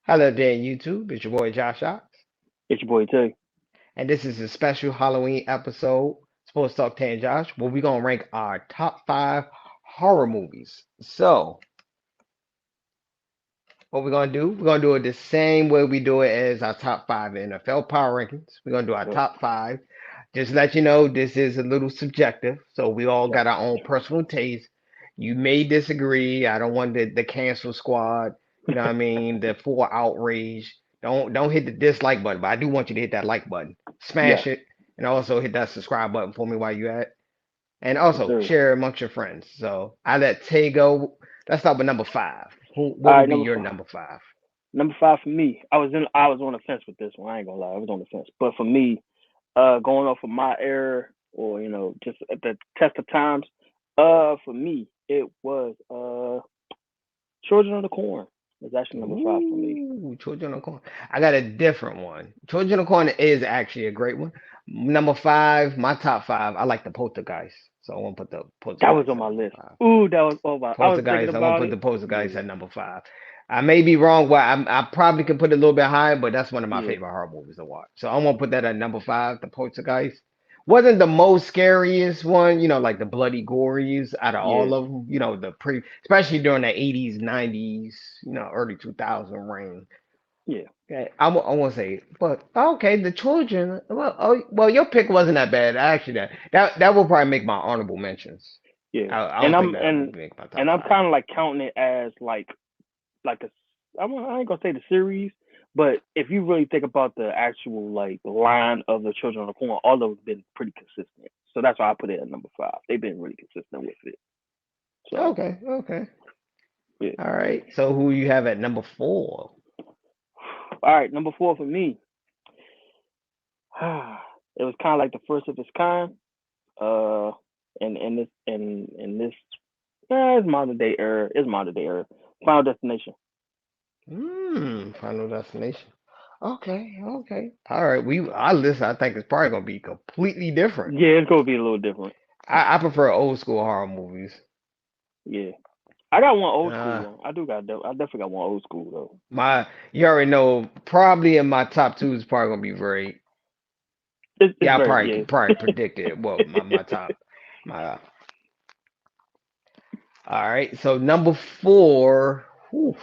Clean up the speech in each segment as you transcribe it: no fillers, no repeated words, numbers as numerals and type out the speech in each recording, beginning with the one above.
Hello there, YouTube. It's your boy Josh Ox, It's your boy Tay. and this is a special Halloween episode, Sports Talk Tay and Josh, where we're gonna rank our top five horror movies. So, what we're gonna do? We're gonna do it the same way we do it as our top five NFL power rankings. We're gonna do our Yep. top five. Just let you know, this is a little subjective, so we all Yep. got our own personal taste. You may disagree. I don't want the cancel squad. You know what I mean? The full outrage. Don't hit the dislike button, but I do want you to hit that like button, Yes. smash it, and also hit that subscribe button for me while you at. And Yes, also sir. share amongst your friends. So I let Tay go. Let's start with number five. All What would right, be number your five. number five? Number five for me. I was on the fence with this one. I ain't gonna lie, I was on the fence. But for me, going off of my era or just at the test of times, for me it was Children of the Corn. It's actually number five for me. Ooh, Children of Corn. I got a different one. Children of Corn is actually a great one. Number five, my top five. I like the Poltergeist, so I want to put the That was Poltergeist on at my number list. five. Ooh, that was over. I was thinking Poltergeist. I want to about put it. the Poltergeist Yeah, at number five. I may be wrong. Well, I probably could put it a little bit higher, but that's one of my yeah, favorite horror movies to watch. So I want to put that at number five. The Poltergeist wasn't the most scariest one, like the bloody goriest out of yeah, all of them. Especially during the 80s, 90s, early 2000 reign. yeah, Okay, I want to say, but okay, the children. Well, your pick wasn't that bad. Actually, that will probably make my honorable mentions. yeah. I And don't I'm think that and would make my and top I'm five. kind of like counting it as like I ain't gonna say the series, but if you really think about the actual like line of the Children of the Corn, all of them been pretty consistent. So that's why I put it at number five. They've been really consistent with it. So Okay, okay, yeah. all right. So who you have at number four? All right, number four for me. It was kind of like the first of its kind. Uh, in this, it's modern day era. It's modern day era. Final Destination. Final Destination. Okay, okay. All right. Our list, I think, is probably gonna be completely different. Yeah, it's gonna be a little different. I prefer old school horror movies. Yeah, I got one old school Uh, one. I do got. I definitely got one old school though. you already know. Probably in my top two is probably gonna be very. It's Yeah, I very probably yeah. could probably predict it. Well, my top. My. All right. So number four. Whew,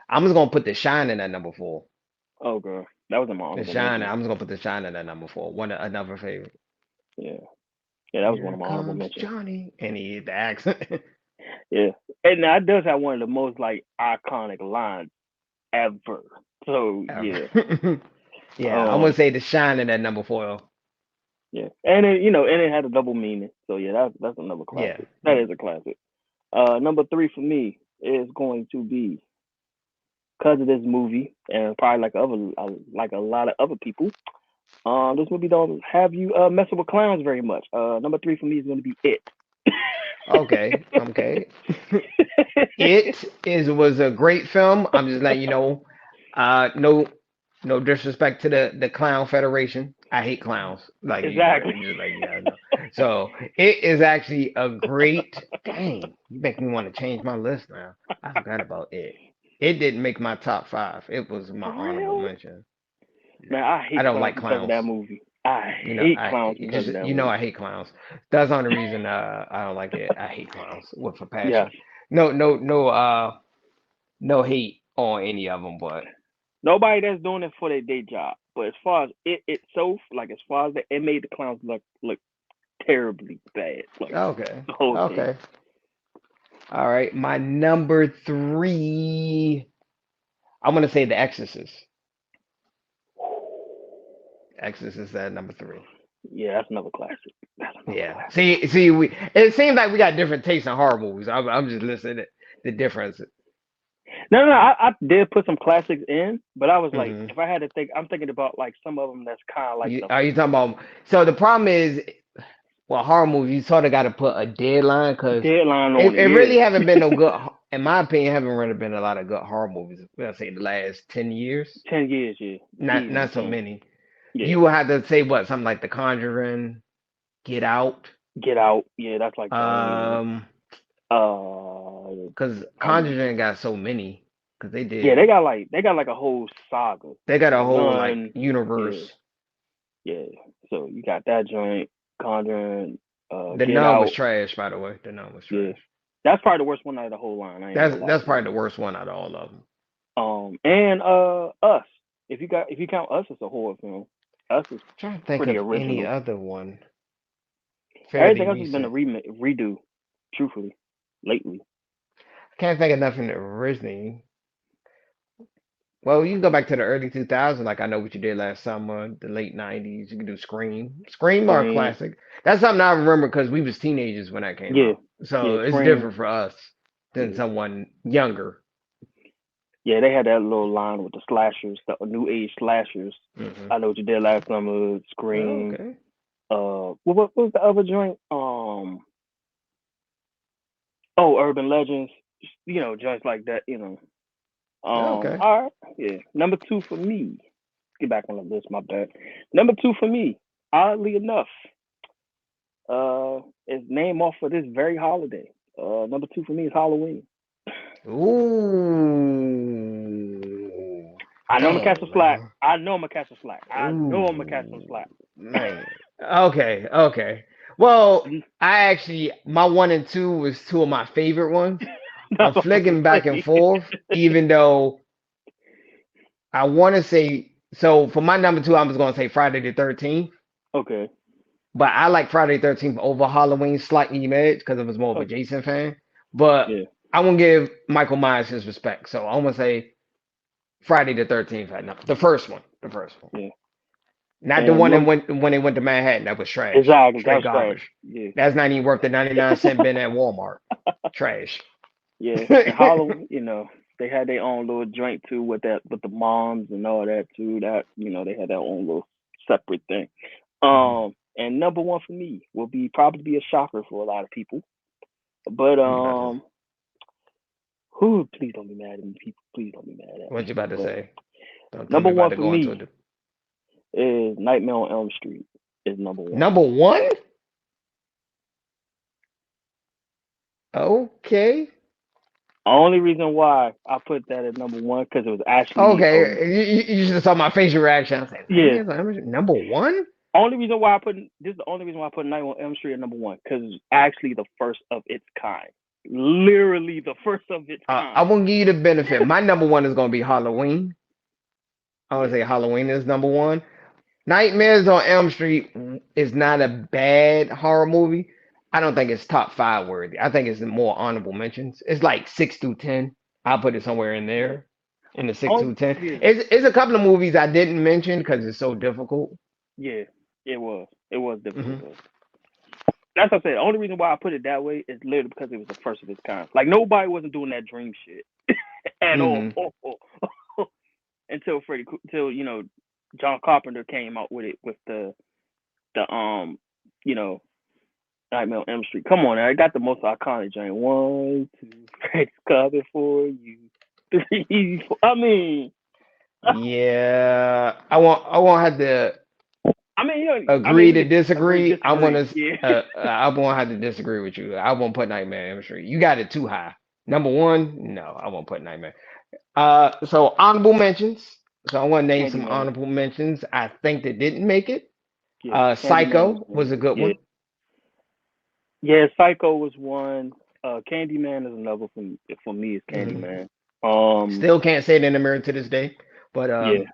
I'm just gonna put The Shining at number four. Oh girl, that was in my The honorable Shining. mention. I'm just gonna put The Shining at number four. Another favorite. Yeah, yeah, that was one Here of my honorable comes mentions. Johnny, and he the accent. Yeah, and that does have one of the most like iconic lines ever. So yeah, Yeah, I'm gonna um, say The Shining at number four. yeah, and it had a double meaning. So yeah, that's another Yeah, classic. That yeah. is a classic. Number three for me is going to be because of this movie, and probably like a lot of other people. This movie don't have you messing with clowns very much. Number three for me is going to be It. Okay, okay. It was a great film. I'm just letting you know. No, no disrespect to the Clown Federation. I hate clowns. Like Exactly. just like you guys know. So it is actually a great. Dang, you make me want to change my list now. I forgot about it. It didn't make my top five. It was my For honorable real? mention. Man, Nah, I I hate don't clowns like because of clowns. that movie. I hate clowns because of that I movie. hate clowns. That's the only reason I don't like it. I hate clowns with a Yes. passion. No hate on any of them, but Nobody that's doing it for their day job. But as far as it itself, like as far as it made the clowns look terribly bad. Like okay, the whole thing. okay, all right. My number three, I'm gonna say The Exorcist. Exorcist at number three. Yeah, that's another classic. That's another Yeah. classic. See, we. It seems like we got different tastes in horror movies. I'm just listening to the difference. No, no, I did put some classics in, but I was like, Hmm if I had to think, I'm thinking about like some of them that's kind of like Are you talking about? So the problem is, well, horror movies, you sort of got to put a deadline because deadline it, on it. it really Yeah, haven't been no good, in my opinion, haven't really been a lot of good horror movies. Let's say the last 10 years. 10 years, yeah, Not easily so 10. many. Yeah, You will have to say what, something like The Conjuring, Get Out. Get Out. Yeah, that's like the only one. Um, Uh, because I would. Conjuring got so many. because they Yeah, did. they got like a whole saga. They got a The whole like Nun, yeah, universe. yeah. So you got that joint, Conjuring, The Get Nun was Out. trash, by the way. The Nun was Yeah, trash. that's probably the worst one out of the whole line. I ain't gonna lie That's to you. probably the worst one out of all of them. And Us. If you count Us as a horror film, Us is Trying to think pretty of any original. other one fairly Everything else has been a recent. redo. Truthfully, lately. Can't think of nothing originally. Well, you can go back to the early 2000s, like I Know What You Did Last Summer, the late 90s. You can do Scream. Scream are a Scream. classic. That's something I remember because we was teenagers when that came Yeah, out. So yeah. it's Scream. different for us than Yeah, someone younger. yeah. They had that little line with the slashers, the new age slashers. Hmm. I know what you did last summer. Oh, Scream. okay. What was the other joint? Oh, Urban Legends. Joints like that. Oh, okay. All right. Yeah. Number two for me. Get back on the list. My bad. Number two for me. Oddly enough, is named off of this very holiday. Number two for me is Halloween. Ooh. I know I'm gonna catch some Dang, slack. man. I know I'm gonna catch some slack. I know I'm gonna catch some Ooh, slack. man. Okay, okay. Well, Mhm. I actually my one and two was two of my favorite ones. I'm That's what I was flicking gonna back and say. forth, even though I want to say so. For my number two, I was going to say Friday the 13th, Okay. but I like Friday the 13th over Halloween slightly edge because I was more of a Okay. Jason fan. But Yeah. I want to give Michael Myers his respect, so I'm gonna say Friday the 13th at number the first one, Yeah. not the And one that number went when they went to Manhattan. That was trash, exactly straight that's trash. garbage. Yeah. That's not even worth the 99-cent bin at Walmart. Trash. Yeah. And Halloween, they had their own little joint too with the moms and all that too. That they had their own little separate thing. Mhm. And number one for me will be probably be a shocker for a lot of people. But What you about to? who please don't be mad at me, people. Please don't be mad at What me. you about to But say? Don't tell number me about one to for go into me it. is Nightmare on Elm Street is number one. Number one? Okay. Only reason why I put that at number one because it was actually Okay. You just saw my facial reaction. I was like, yeah. Nightmares on Elm Street, number one? Only reason why I put this is the only reason why I put Nightmare on Elm Street at number one because it's actually the first of its kind. Literally the first of its I kind. won't give you the benefit. My number one is gonna be Halloween. I would Yeah. say Halloween is number one. Nightmares on Elm Street is not a bad horror movie. I don't think it's top five worthy. I think it's more honorable mentions. It's like 6 through 10. I'll put it somewhere in Yeah. there, in the six Oh through ten. yeah. It's a couple of movies I didn't mention because it's so difficult. Yeah. It was. It was difficult Hmm. though. That's what I said. The only reason why I put it that way is literally because it was the first of its kind. Like nobody wasn't doing that dream shit at all. Hmm. Until John Carpenter came out with it with the you know Nightmare on Elm Street. Come on, I got the most iconic joint. One, two, Freddy's coming for you. Three, four. Yeah, I won't have to agree to agree, disagree. disagree. Yeah. I won't have to disagree with you. I won't put Nightmare on Elm Street. You got it too high. Number one, no, I won't put Nightmare. So honorable mentions. So I want to name some Candyman. honorable mentions. I think they didn't make it. Yeah, Candyman was Psycho one. was a good Yeah, one. yeah. Psycho was one. Candyman is another for me. Is Hmm. Candyman. Um, Still can't say it in the mirror to this day, but yeah.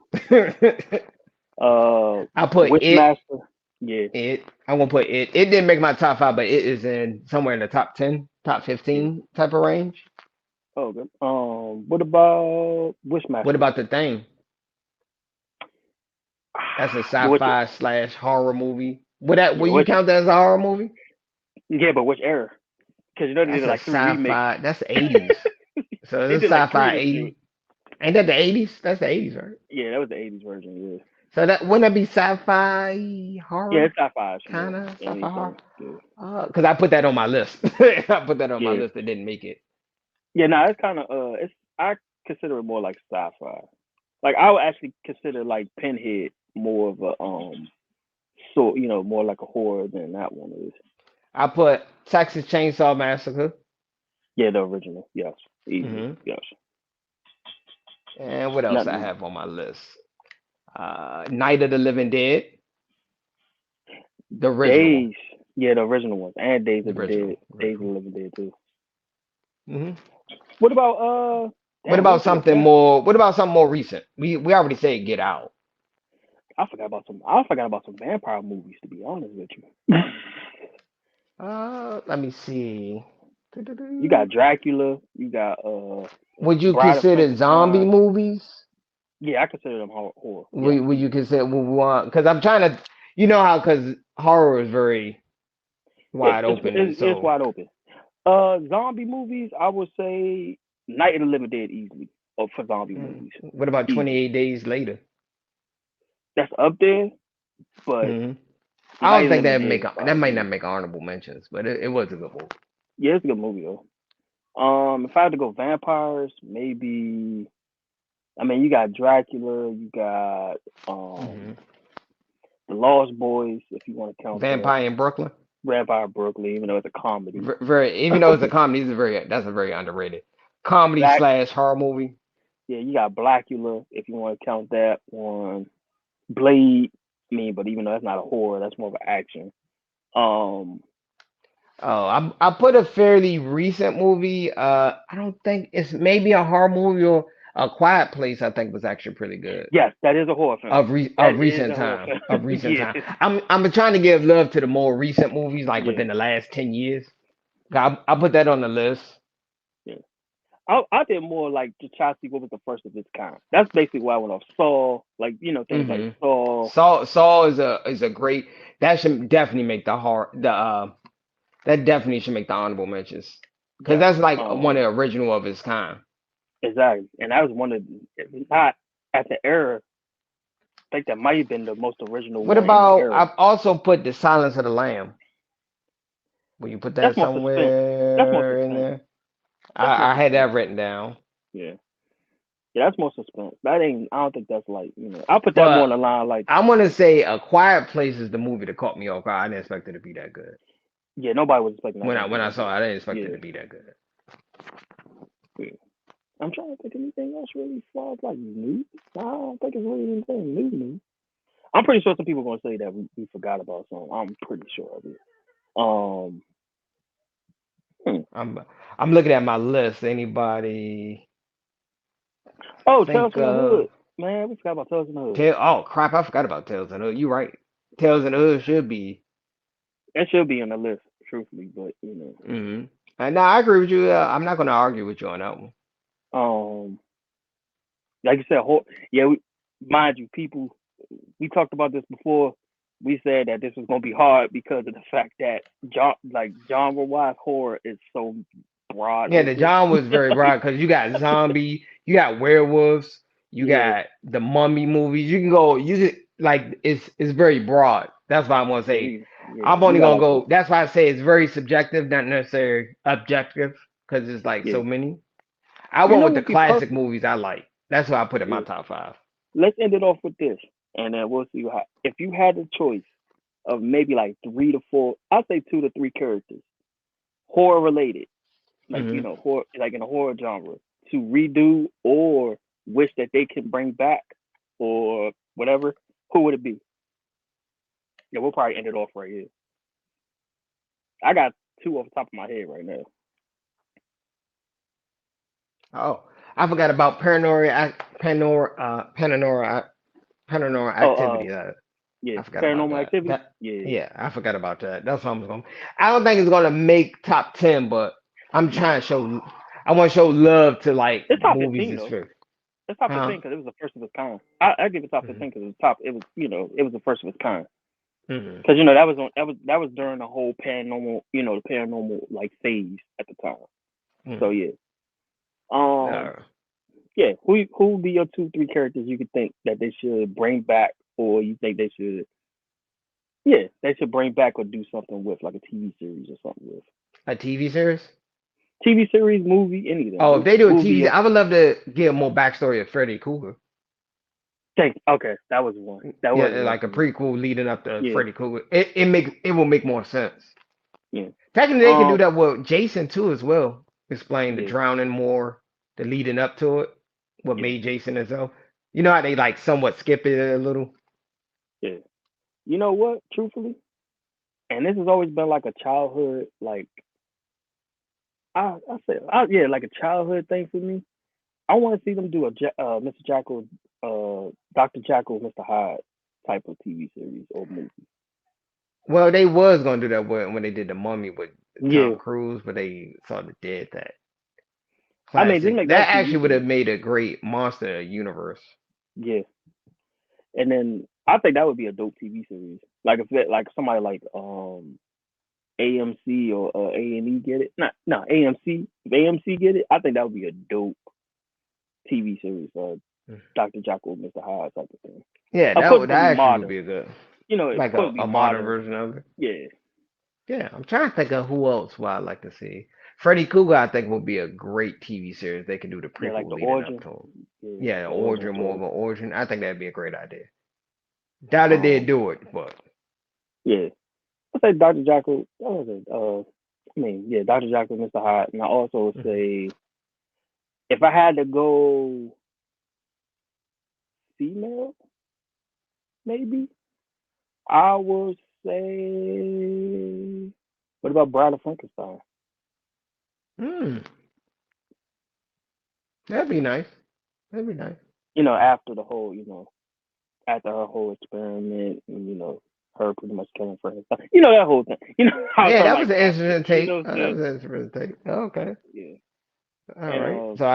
I put it. Wishmaster. Yeah, It. I won't put it. It didn't make my top five, but it is in somewhere in the top 10, top yeah. 15 type of range. Oh, good. What about What Wishmaster? about the thing? That's a Which sci-fi slash horror movie. Would that yeah, will you which count that as a horror movie? yeah, but which era? Because they That's did a like three remakes. sci-fi. That's the 80s. So They it's did like three sci-fi of them 80. shit. Ain't that the 80s? That's the 80s, right? Yeah, that was the '80s version. Yeah, So that wouldn't that be sci-fi yeah, horror? it's sci-fi, Kind of sci-fi horror. anything. Yeah, Because I put that on my list. I put that on my yeah, list that didn't make it. yeah. No, it's kind of it's I consider it more like sci-fi. Like I would actually consider like Pinhead more of a so more like a horror than that one is. I put Texas Chainsaw Massacre. Yeah, the original. Yes, easily. Hmm. Yes. And what else I Nothing. have on my list? Night of the Living Dead, the original one, Days. Yeah, the original ones and Days the of the Dead. Days of the original. Living Dead too. Hmm. What about What damn, about what's the something that more? What about something more recent? We already said Get Out. I forgot about some vampire movies to be honest with you. Let me see. You got Dracula, you got Would you Bride of consider zombie Frankenstein. movies? Yeah, I consider them horror. Yeah, Would you easily. consider one? Because I'm trying to, you know how because horror is very Yeah, wide open. it's So wide open. Zombie movies, I would say Night of the Living Dead easily. Or for zombie movies, what about easy. 28 Days Later? That's up there, but Hmm. I Night don't of the think Living that Dead is that might not probably make honorable mentions, but it was a good movie. yeah, it's a good movie though. If I had to go vampires, maybe I mean you got Dracula, you got Hmm. um the Lost Boys, if you want to count that. Vampire in Brooklyn. Vampire Brooklyn, even though it's a comedy. Very, even though it's a comedy, that's a very underrated comedy Black, slash horror movie. yeah, you got Blackula, if you want to count that one. Blade, I mean, but even though that's not a horror, that's more of an action. Um, Oh, I put a fairly recent movie. I don't think it's maybe a horror movie or A Quiet Place. I think was actually pretty good. yes, that is a horror film. That Of is recent a horror time. film. Of recent Yeah, time. I'm trying to give love to the more recent movies, like yeah, within the last 10 years. I put that on the list. yeah. I did more like to try to see what was the first of its kind. That's basically why I went off Saw, like things like Hmm. Saw. Saw is a great. That should definitely make the horror. The that definitely should make the honorable mentions because Yes, that's like one of the original of its kind. exactly. And that was one of if not at the era. I think that might have been the most original What one in the about era. I've also put The Silence of the Lamb. Will you put That's that more suspense. That's more somewhere in suspense. there? That's more I had suspense. that written down. Yeah. Yeah, that's more suspense. That ain't. I don't think that's like I'll put that more on But the line like I'm gonna say A Quiet Place is the movie that caught me off guard. I didn't expect it to be that good. yeah. Nobody was expecting that joint to When be I that saw good. it, I didn't expect it Yeah. to be that good. Yeah. I'm trying to think of anything else really far as like new. I don't think it's really anything new. I'm pretty sure some people are gonna say that we forgot about something. I'm pretty sure of it. Um. hmm. I'm I'm looking at my list. Anybody Oh, Tales think from the of Hood. Man, we forgot about Tales from the Hood. Tail? Oh crap! I forgot about Tales in the Hood. You right. Tales in the Hood should be. That should be on the list, truthfully, but Hmm. And now I agree with you. I'm not gonna argue with you on that one. like you said, yeah. Mind you, people, we talked about this before. We said that this was gonna be hard because of the fact that genre-wise, horror is so broad Yeah, the open. John was very broad because you got zombie, you got werewolves, you Yeah, got the mummy movies. You can go, you just like it's very broad. That's why I'm gonna yeah, say yeah. I'm You only got gonna like go. That's why I say it's very subjective, not necessarily objective, because it's like yeah. so many. I You went know with the what would be classic perfect? movies I like. That's why I put in my Yeah. top five. Let's end it off with this, and then we'll see how. If you had the choice of maybe like 3 to 4, I'll say 2 to 3 characters, horror related, like Hmm. horror, like in a horror genre, to redo or wish that they can bring back or whatever, who would it be? Yeah, we'll probably end it off right here. I got two off the top of my head right now. Oh, I forgot about paranormal Oh, activity. yeah, I forgot about Paranormal that. Activity. Yeah, Yeah, I forgot about that. That's what I'm going. I don't think it's gonna make top 10, but I'm trying to show. I want to show love to like it's top movies 15 this though. fair. It's top Huh? 15 because it was the first of its kind. I give it top Hmm. 15 because it was top. It was it was the first of its kind. Hmm. Because that was during the whole paranormal the paranormal like phase at the time. So Hmm. yeah. Um yeah, who would be your 2 3 characters you could think that they should bring back or you think they should bring back or do something with like a TV series or something with. A TV series? TV series, movie, any of them. Oh, if they do a Who would be TV, your I would love to get more backstory of Freddy Krueger. think? Okay, that was one. That Yeah, was one like for a me. prequel leading up to Yeah, Freddy Krueger. It will make more sense. yeah. Technically, they can do Um, that with Jason too as well. Explain the yeah, drowning more, the leading up to it. what Yeah, made Jason himself. You know how they like somewhat skip it a little. yeah. You know what? Truthfully, and this has always been like a childhood, like I say, yeah, like a childhood thing for me. I want to see them do a Mr. Jekyll, Dr. Jekyll, Mr. Hyde type of TV series or movie. Well, they was gonna do that when they did the Mummy with Yeah, Tom Cruise, but they sort of did that. I mean, just Classic. make that That a TV actually would have series. made a great monster universe. Yeah, and then I think that would be a dope TV series. Like if it, like somebody like AMC or A&E get it, not no AMC. If AMC get it, I think that would be a dope TV series. Dr. Jekyll, Mr. Hyde type of thing. Yeah, Of course, it's that gonna be actually would modern. be a good, You know, of like course, it'll be a modern modern. version of it. Yeah, Yeah, I'm trying to think of who else would I like to see. Freddy Krueger, I think, would be a great TV series. They can do the yeah, like prequel the leading up origin. to him. Yeah, Yeah, the origin origin, more of story. an origin. I think that'd be a great idea. Doubt if they'd Um, do it, but yeah, I say Dr. Jekyll. What was it? I mean, yeah, Dr. Jekyll, Mr. Hyde, and I also mhm. say if I had to go female, maybe I would say. What about Bride of Frankenstein? Mm, that'd be nice. That'd be nice. You know, after the whole, after her whole experiment, and her pretty much killing Frankenstein. You know that whole thing. You know how Yeah, her that like was an capture. interesting You take. know what I'm That saying? was an interesting take. Okay. Yeah. All And right. So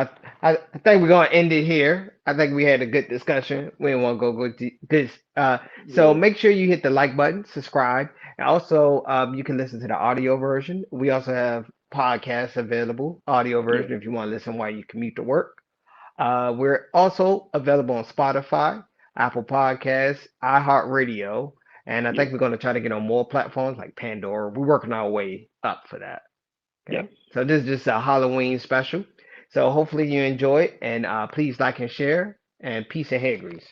I think we're gonna end it here. I think we had a good discussion. We didn't want to go good. So yeah, make sure you hit the like button, subscribe, and also you can listen to the audio version. We also have podcasts available, audio yeah, version if you want to listen while you commute to work. We're also available on Spotify, Apple Podcasts, iHeartRadio, and I yeah, think we're going to try to get on more platforms like Pandora. We're working our way up for that. yes. Okay. So this is just a Halloween special. So hopefully you enjoy it, and please like and share, and peace and hair grease.